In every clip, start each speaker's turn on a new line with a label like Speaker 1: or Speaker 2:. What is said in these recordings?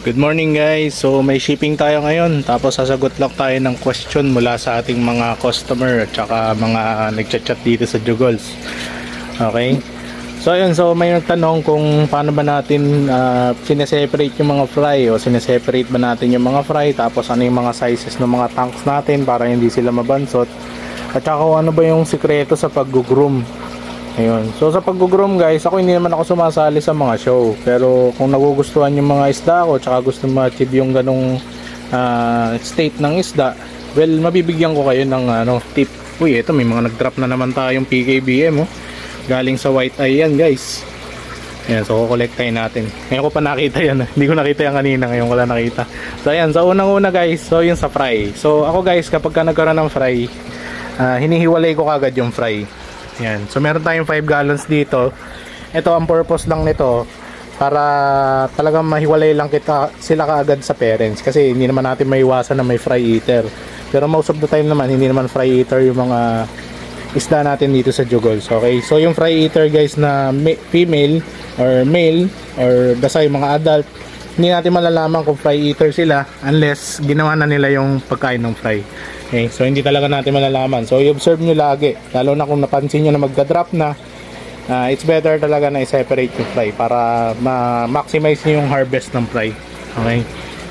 Speaker 1: Good morning guys. So may shipping tayo ngayon, tapos sasagot lang tayo ng question mula sa ating mga customer at saka mga nagchat-chat dito sa Jugols. Okay. So ayun, so may nagtanong kung paano ba natin sineseparate yung mga fry, o sineseparate ba natin yung mga fry, tapos ano yung mga sizes ng mga tanks natin para hindi sila mabansot, at saka ano ba yung sikreto sa pag-groom. Ayun. So sa pag-groom guys, ako hindi naman ako sumasali sa mga show, pero kung nagugustuhan yung mga isda ko, tsaka gusto ma-achieve yung ganong state ng isda, well, mabibigyan ko kayo ng tip. Uy, ito may mga nag-drop na naman tayong PKBM galing sa White Eye yan guys. Ayan, so kukolektahin natin. Ngayon ko pa nakita yan, hindi ko nakita yan kanina, ngayon ko lang nakita. So ayan, so unang-una guys, so yun sa fry. So ako guys, kapag ka nagkaroon ng fry, hinihiwalay ko kagad yung fry. Yan. So meron tayong 5 gallons dito. Ito ang purpose lang nito, para talagang mahiwalay lang sila kaagad sa parents, kasi hindi naman natin maiwasan na may fry eater. Pero most of the time naman hindi naman fry eater yung mga isda natin dito sa Jugols. Okay, so yung fry eater guys na female or male, or basta yung mga adult, hindi natin malalaman kung fry eater sila unless ginawa na nila yung pagkain ng fry. Okay, so hindi talaga natin malalaman. So i-observe nyo lagi, lalo na kung napansin nyo na magda-drop na, it's better talaga na i-separate yung fry para ma-maximize nyo yung harvest ng fry. Okay,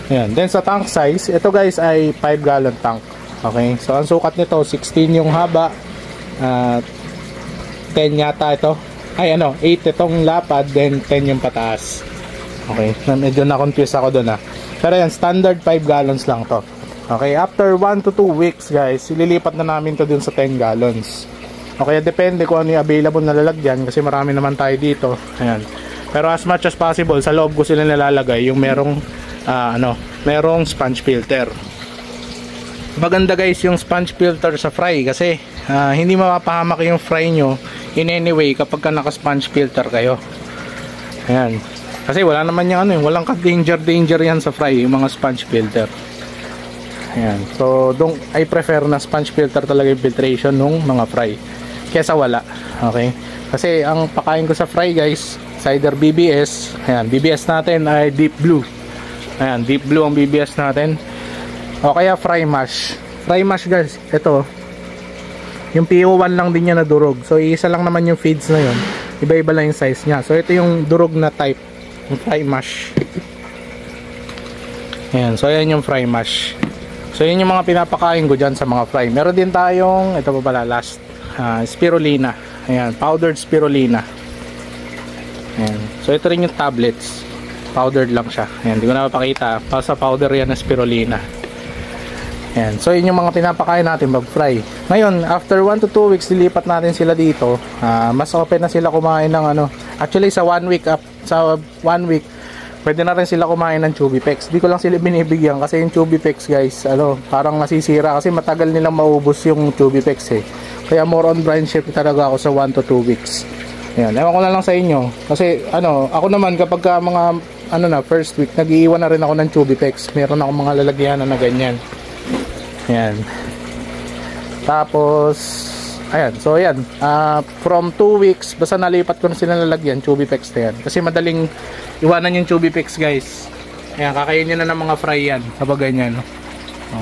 Speaker 1: ayan. Then sa tank size, ito guys ay 5 gallon tank. Okay, so ang sukat nito 16 yung haba, 10 yata ito, ay 8 itong lapad, then 10 yung pataas. Okay, medyo na-confuse ako doon pero yan, standard 5 gallons lang to. Okay, after 1 to 2 weeks guys, ililipat na namin to dun sa 10 gallons. Okay, depende kung ano yung available na lalagyan, kasi marami naman tayo dito. Ayan. Pero as much as possible, sa loob ko sila nalalagay yung merong merong sponge filter. Maganda guys yung sponge filter sa fry, kasi hindi mapapahamak yung fry nyo in any way kapag ka naka-sponge filter kayo. Ayan. Kasi wala naman yung walang ka-danger yan sa fry, yung mga sponge filter. Ayan. So I prefer na sponge filter talaga yung filtration ng mga fry kesa wala. Okay, kasi ang pakain ko sa fry guys, either BBS, ayan, BBS natin ay deep blue. Ayan, deep blue ang BBS natin, o kaya fry mash. Fry mash guys, ito yung PO1 lang din niya na durog. So isa lang naman yung feeds na yun, iba-iba lang yung size niya. So ito yung durog na type, yung fry mash. Ayan, so ayan yung fry mash. So yun yung mga pinapakain ko dyan sa mga fry. Meron din tayong, ito pa pala last, spirulina. Ayan, powdered spirulina. Ayan. So ito rin yung tablets, powdered lang siya. Ayan, hindi ko na mapakita, sa powder yan na spirulina. Ayan, so yun yung mga pinapakain natin mag fry. Ngayon, after 1 to 2 weeks, lilipat natin sila dito. Mas open na sila kumain ng actually sa 1 week, sa 1 week pwede na rin sila kumain ng Chubipex. Di ko lang sila binibigyan kasi yung Chubipex guys, parang nasisira kasi matagal nilang maubos yung Chubipex Kaya more on brine shift talaga ako sa 1 to 2 weeks. Ayan, ewan ko na lang sa inyo. Kasi ako naman kapag mga first week, nag-iiwan na rin ako ng Chubipex. Meron ako mga lalagyan na ganyan. Ayan. Tapos ayan, so ayan, from 2 weeks, basta nalipat ko na sila lalagyan, Chubipex na yan. Kasi madaling iwanan yung Chubipex guys. Ayan, kakainin na ng mga fry yan kapag ganyan.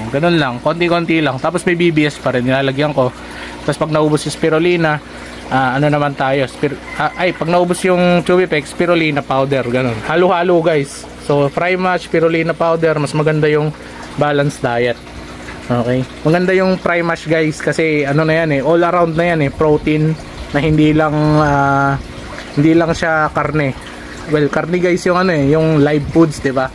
Speaker 1: Ganun lang, konti-konti lang. Tapos may BBS pa rin, nilalagyan ko. Tapos pag naubos yung spirulina, naman tayo, pag naubos yung Chubipex, spirulina powder, ganun. Halo-halo guys. So fry mash, spirulina powder, mas maganda yung balanced diet. Okay, maganda yung fry mash guys, kasi na yan all around na yan protein, na hindi lang siya karne. Well, karne guys yung yung live foods, 'di ba?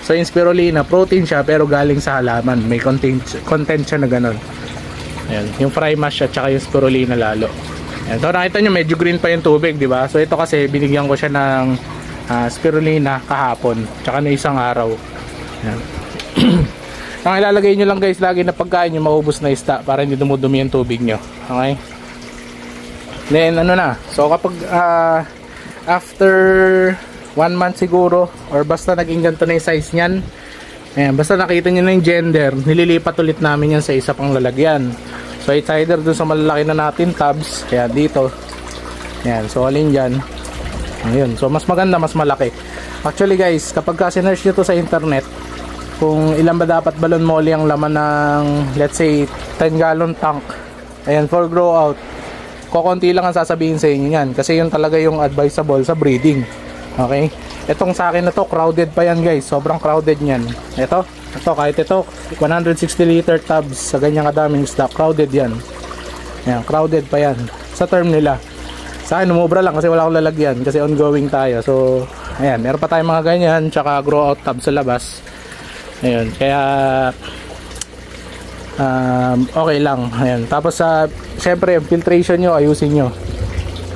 Speaker 1: So yung spirulina, protein siya pero galing sa halaman, may content siya na ganun. Ayan, yung fry mash at saka yung spirulina lalo. Ayan, so nakita nyo medyo green pa yung tubig, 'di ba? So ito kasi binigyan ko siya ng spirulina kahapon, tsaka na isang araw. Ayan. Ang ilalagay nyo lang guys lagi na pagkain yung maubos na isda para hindi dumudumi yung tubig nyo. Okay, then so kapag after 1 month siguro, or basta naging ganito na yung size nyan, ayan, basta nakita nyo na yung gender, nililipat ulit namin yan sa isa pang lalagyan. So it's either dun sa malalaki na natin tabs, kaya dito, ayan, so alin dyan, ayun, so mas maganda mas malaki. Actually guys, kapag sinearch nyo to sa internet, kung ilan ba dapat balon moly ang laman ng, let's say, 10 gallon tank, ayan, for grow out, kukunti lang ang sasabihin sa inyo yan. Kasi yun talaga yung advisable sa breeding. Okay? Itong sa akin na to, crowded pa yan guys. Sobrang crowded yan. Ito, kahit ito, 160 liter tubs sa ganyang kadaming isda. Crowded yan. Ayan, crowded pa yan. Sa term nila. Sa akin, umubra lang kasi wala akong lalagyan. Kasi ongoing tayo. So, ayan, meron pa tayong mga ganyan. Tsaka grow out tubs sa labas. Ayun, kaya okay lang. Ayan. Tapos syempre yung filtration nyo, ayusin nyo.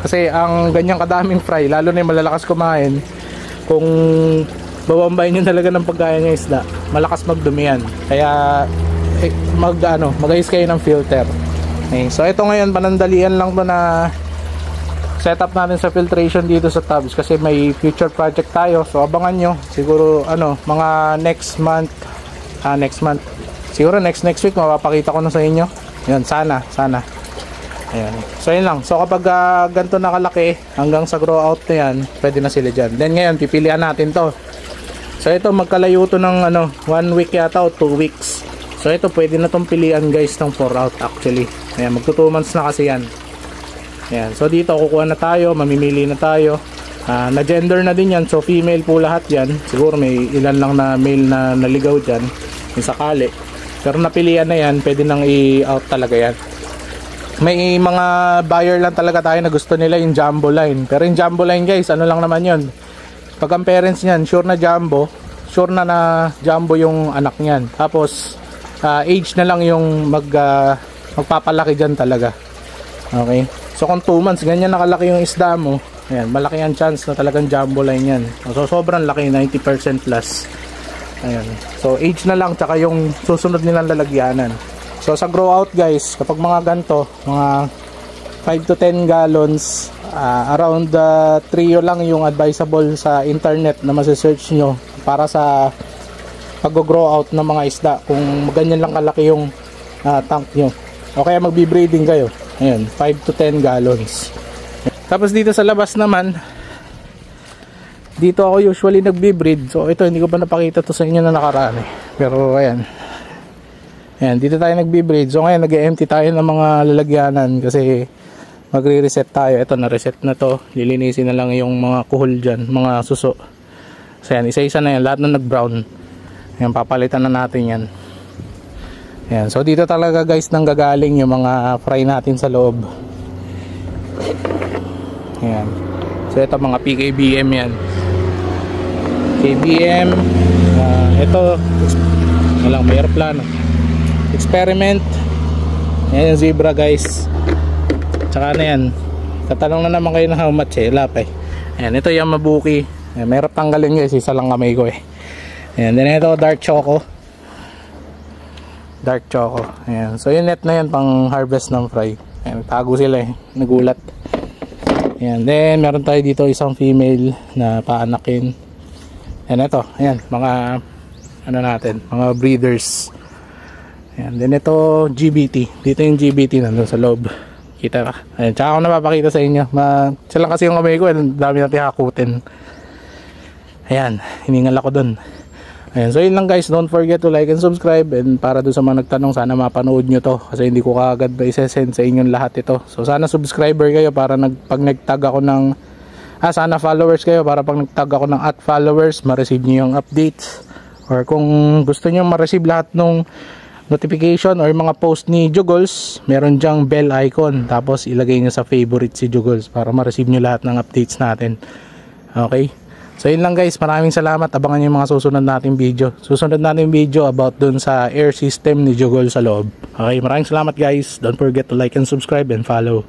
Speaker 1: Kasi ang ganyang kadaming fry, lalo na yung malalakas kumain, kung babambayin nyo talaga ng pagkain ng isda, malakas magdumi yan. Kaya mag-ayos kayo ng filter. Okay. So ito ngayon, panandalian lang to na setup natin sa filtration dito sa tubs kasi may future project tayo. So abangan nyo. Siguro mga next month. Siguro next week mapapakita ko na sa inyo. Yan, sana. Ayan. So yun lang. So kapag ganito nakalaki hanggang sa grow out na yan, pwede na sila dyan. Then ngayon pipilian natin to. So ito magkalayo to ng 1 week yata o 2 weeks. So ito pwede na tong pilian guys ng 4 out actually. Ayan, magto 2 months na kasi yan. Ayan, so dito kukuha na tayo, mamimili na tayo. Na gender na din yan, so female po lahat yan. Siguro may ilan lang na male na naligaw dyan, yung sakali. Pero napilian na yan, pwede nang i-out talaga yan. May mga buyer lang talaga tayo na gusto nila yung jumbo line. Pero yung jumbo line guys, ano lang naman yun. Pag ang parents niyan, sure na jumbo yung anak niyan. Tapos, age na lang yung magpapalaki dyan talaga. Okay. So kung 2 months ganyan nakalaki yung isda mo, ayan, malaki ang chance na talagang jumbo line yan. So sobrang laki, 90% plus. Ayan. So age na lang, tsaka yung susunod nilang lalagyanan. So sa grow out guys, kapag mga ganito, mga 5 to 10 gallons, around 3 lang yung advisable sa internet na masisearch nyo para sa pag-grow out ng mga isda. Kung ganyan lang kalaki yung tank nyo, o kaya magbi-breeding kayo. Ayan, 5 to 10 gallons. Tapos dito sa labas naman, dito ako usually nagbi-breed. So ito, hindi ko pa napakita to sa inyo na nakaraan Pero ayan. Ayan, dito tayo nagbi-breed. So ngayon, nag-empty tayo ng mga lalagyanan kasi magre-reset tayo. Ito, na-reset na to. Lilinisin na lang yung mga kuhol dyan, mga suso. So ayan, isa-isa na yan. Lahat na nag-brown. Ayan, papalitan na natin yan. Ayan, so dito talaga guys nang gagaling yung mga fry natin sa loob. Ayan. So ito mga PKBM yan. KBM. Ito walang may aeroplano. Experiment. Ayan yung zebra guys. Tsaka na yan. Tatanong na naman kayo na how much wala pa Ayan, ito yung Mabuki. Ayan, mayroon tanggalin guys, isa lang kamay ko Ayan, then ito dark choco. Ayan. So yung net na yan pang harvest ng fry. Ayan, tago sila nagulat. Ayan, then meron tayo dito isang female na paanakin. Ayan, ito, ayan, mga mga breeders. Ayan, then ito GBT. Dito yung GBT nandun sa loob. Kita ka. Ayan, tsaka ako napapakita sa inyo. Sila kasi yung kamay ko, dami natin hakutin. Ayan, hiningal ako dun. Ayan, so yun lang guys, don't forget to like and subscribe, and para doon sa mga nagtanong, sana mapanood nyo to kasi hindi ko kaagad ba isesend sa inyong lahat ito. So sana subscriber kayo para pag nagtag ako ng sana followers kayo para pag nagtag ako ng @followers, ma-receive nyo yung updates, or kung gusto nyo ma-receive lahat ng notification or mga post ni Jugols, meron dyang bell icon, tapos ilagay nyo sa favorite si Jugols para ma-receive nyo lahat ng updates natin. Okay, so yun lang guys, maraming salamat. Abangan nyo yung mga susunod nating video. Susunod nating video about dun sa air system ni Jugol sa loob. Okay, maraming salamat guys. Don't forget to like and subscribe and follow.